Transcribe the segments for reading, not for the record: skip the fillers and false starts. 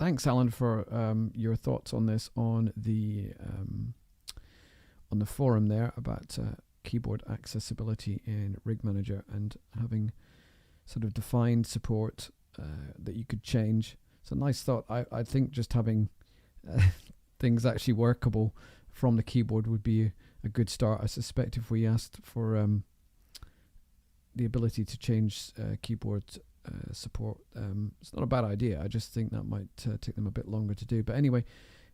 thanks, Alan, for your thoughts on this on the forum there about keyboard accessibility in Rig Manager and having sort of defined support that you could change. It's a nice thought. I think just having things actually workable from the keyboard would be a good start. I suspect if we asked for the ability to change keyboard support, it's not a bad idea. I just think that might take them a bit longer to do. But anyway,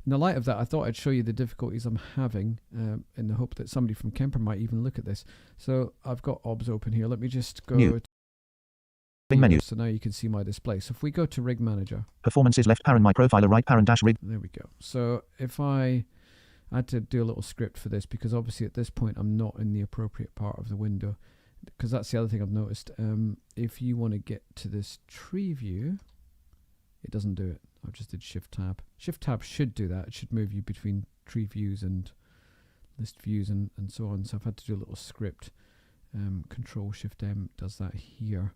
in the light of that, I thought I'd show you the difficulties I'm having in the hope that somebody from Kemper might even look at this. So I've got OBS open here. Let me just go to menu. So now you can see my display. So if we go to Rig Manager. Performances left parent my profiler right parent dash rig. There we go. So if I had to do a little script for this, because obviously at this point I'm not in the appropriate part of the window, because that's the other thing I've noticed. If you want to get to this tree view, it doesn't do it. I just did Shift Tab. Shift Tab should do that. It should move you between tree views and list views and so on. So I've had to do a little script. Control Shift M does that here.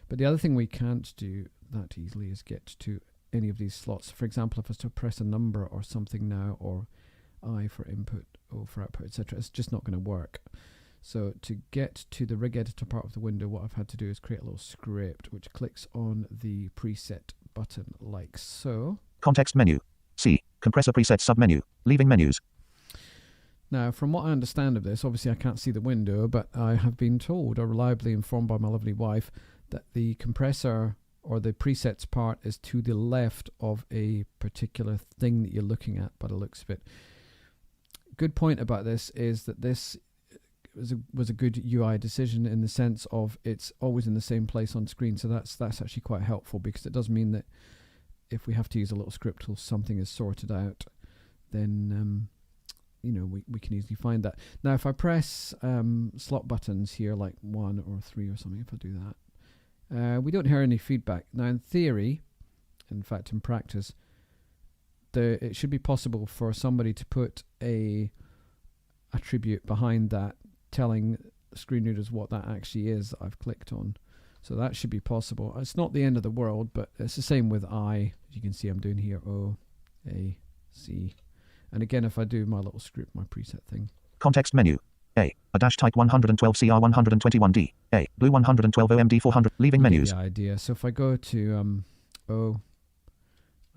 But the other thing we can't do that easily is get to any of these slots. For example, if I was to press a number or something now, or I for input, O for output, etc., it's just not going to work. So to get to the rig editor part of the window, what I've had to do is create a little script which clicks on the preset button like so. Context menu. C. Compressor preset submenu. Leaving menus. Now, from what I understand of this, obviously I can't see the window, but I have been told, or reliably informed by my lovely wife, that the compressor or the presets part is to the left of a particular thing that you're looking at by the looks of it. Good point about this is that this was a good UI decision in the sense of it's always in the same place on screen, so that's actually quite helpful, because it does mean that if we have to use a little script till something is sorted out, then you know, we can easily find that. Now if I press slot buttons here like 1 or 3 or something, if I do that, we don't hear any feedback. Now in theory, in fact in practice, it should be possible for somebody to put a attribute behind that telling screen readers what that actually is that I've clicked on. So that should be possible. It's not the end of the world, but it's the same with I. As you can see, I'm doing here O, A, C. And again, if I do my little script, my preset thing. Context menu. A dash type 112 CR 121D. A blue 112 OMD 400. Leaving menus. The idea. So if I go to O,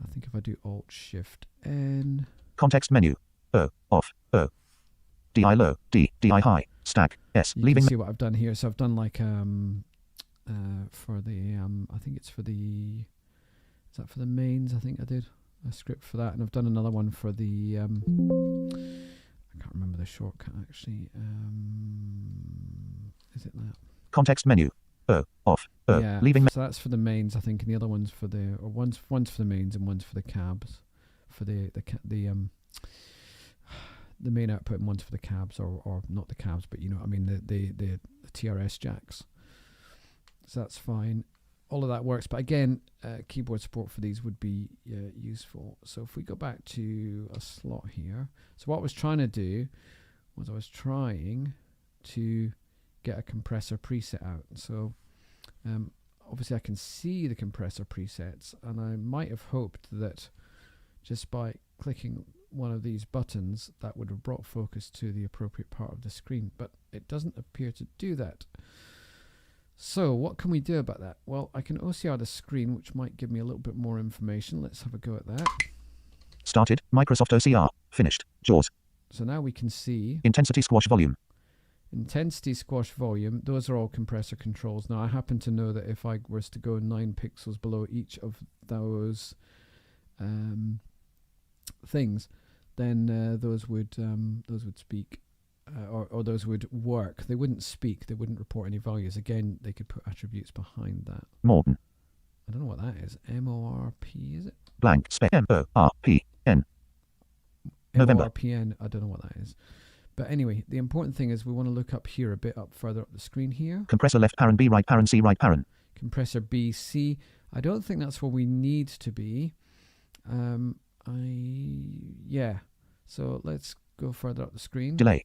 I think if I do Alt Shift N. Context menu. O off. O. DI low. DI high. Stack. S. You leaving. can see what I've done here. So I've done like for the I think it's for the, is that for the mains? I think I did a script for that, and I've done another one for the I can't remember the shortcut actually. Is it that? Context menu. O off. O. Yeah, leaving. So that's for the mains, I think, and the other one's for the, or one's for the mains and one's for the cabs, for the main output, and one's for the cabs, or not the cabs, but you know what I mean, the TRS jacks. So that's fine. All of that works, but again, keyboard support for these would be useful. So if we go back to a slot here, so what I was trying to do was I was trying to get a compressor preset out. So obviously I can see the compressor presets, and I might have hoped that just by clicking one of these buttons that would have brought focus to the appropriate part of the screen, but it doesn't appear to do that. So what can we do about that? Well, I can OCR the screen, which might give me a little bit more information. Let's have a go at that. Started. Microsoft OCR. Finished. JAWS. So now we can see Intensity squash volume. intensity, squash, volume. Those are all compressor controls. Now I happen to know that if I was to go 9 pixels below each of those things, then those would speak. Or those would work. They wouldn't speak. They wouldn't report any values. Again, they could put attributes behind that. Morton. I don't know what that is. MORP, is it? Blank. Spec. MORPN. November. MORPN. I don't know what that is. But anyway, the important thing is we want to look up here a bit up further up the screen here. Compressor left parent B right parent C right parent. Compressor B, C. I don't think that's where we need to be. Yeah. So let's go further up the screen. Delay.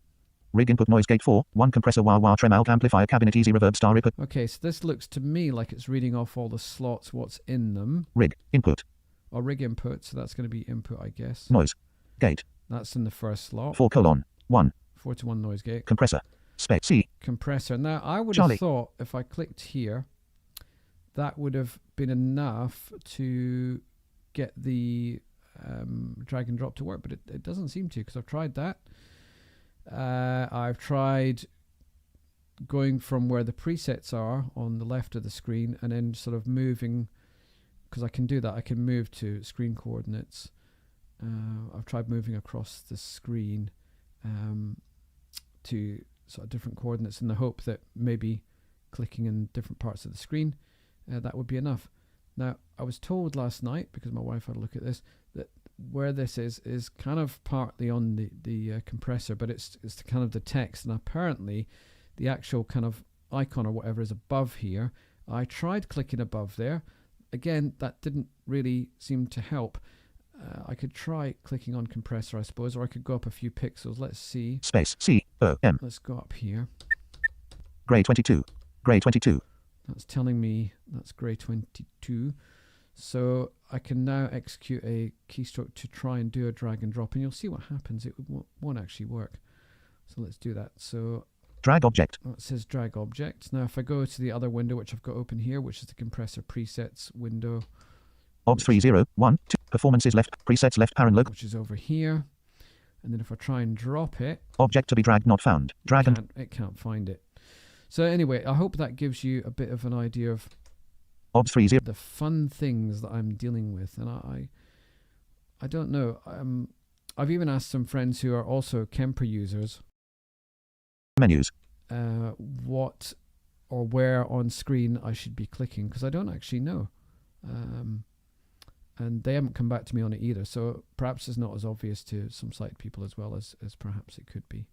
Rig input noise gate 4, 1 compressor wah trem alt amplifier cabinet easy reverb star input. Okay, so this looks to me like it's reading off all the slots, what's in them. Rig input. or rig input, so that's going to be input, I guess. Noise. Gate. That's in the first slot. 4:1. 4:1 noise gate. Compressor. Space C. Compressor. Now, I would Charlie. have thought if I clicked here, that would have been enough to get the drag and drop to work, but it doesn't seem to, because I've tried that. I've tried going from where the presets are on the left of the screen and then sort of moving, because I can do that. I can move to screen coordinates. I've tried moving across the screen to sort of different coordinates in the hope that maybe clicking in different parts of the screen, that would be enough. Now, I was told last night, because my wife had a look at this, that where this is kind of partly on the compressor, but it's the kind of the text, and apparently the actual kind of icon or whatever is above here. I tried clicking above there. Again, that didn't really seem to help. I could try clicking on compressor, I suppose, or I could go up a few pixels. Let's see. Space C-O-M. Let's go up here. Gray 22. Gray 22. That's telling me that's gray 22. So I can now execute a keystroke to try and do a drag and drop, and you'll see what happens. It won't actually work. So let's do that. So drag object. It says drag object. Now if I go to the other window, which I've got open here, which is the compressor presets window. Obs 301 2. Performances left. Presets left. Parent local. Which is over here. And then if I try and drop it. Object to be dragged not found. Drag and. It can't find it. So anyway, I hope that gives you a bit of an idea of Obs 30. the fun things that I'm dealing with. And I don't know. I've even asked some friends who are also Kemper users. Menus. What or where on screen I should be clicking, because I don't actually know. And they haven't come back to me on it either. So perhaps it's not as obvious to some sight people as well as perhaps it could be.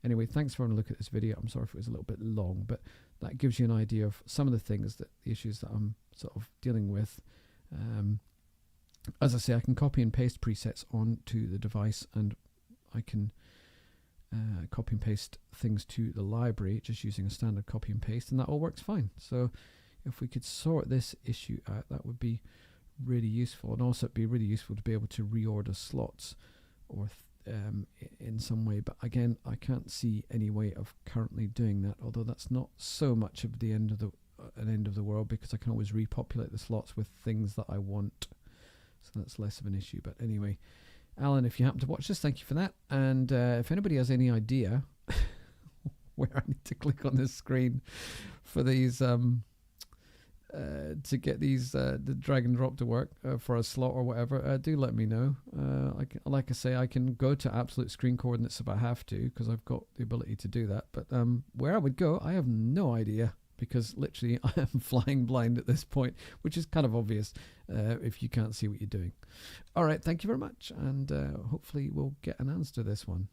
Anyway, thanks for having a look at this video. I'm sorry if it was a little bit long, but that gives you an idea of some of the things, the issues that I'm sort of dealing with. As I say, I can copy and paste presets onto the device, and I can copy and paste things to the library just using a standard copy and paste, and that all works fine. So if we could sort this issue out, that would be really useful. And also it'd be really useful to be able to reorder slots or in some way, but again, I can't see any way of currently doing that, although that's not so much of the end of the world, because I can always repopulate the slots with things that I want, so that's less of an issue. But anyway, Alan, if you happen to watch this, thank you for that. And if anybody has any idea where I need to click on this screen for these to get these the drag and drop to work for a slot or whatever, do let me know. Like I say, I can go to absolute screen coordinates if I have to, because I've got the ability to do that. But where I would go, I have no idea, because literally I am flying blind at this point, which is kind of obvious if you can't see what you're doing. All right, thank you very much, and hopefully we'll get an answer to this one.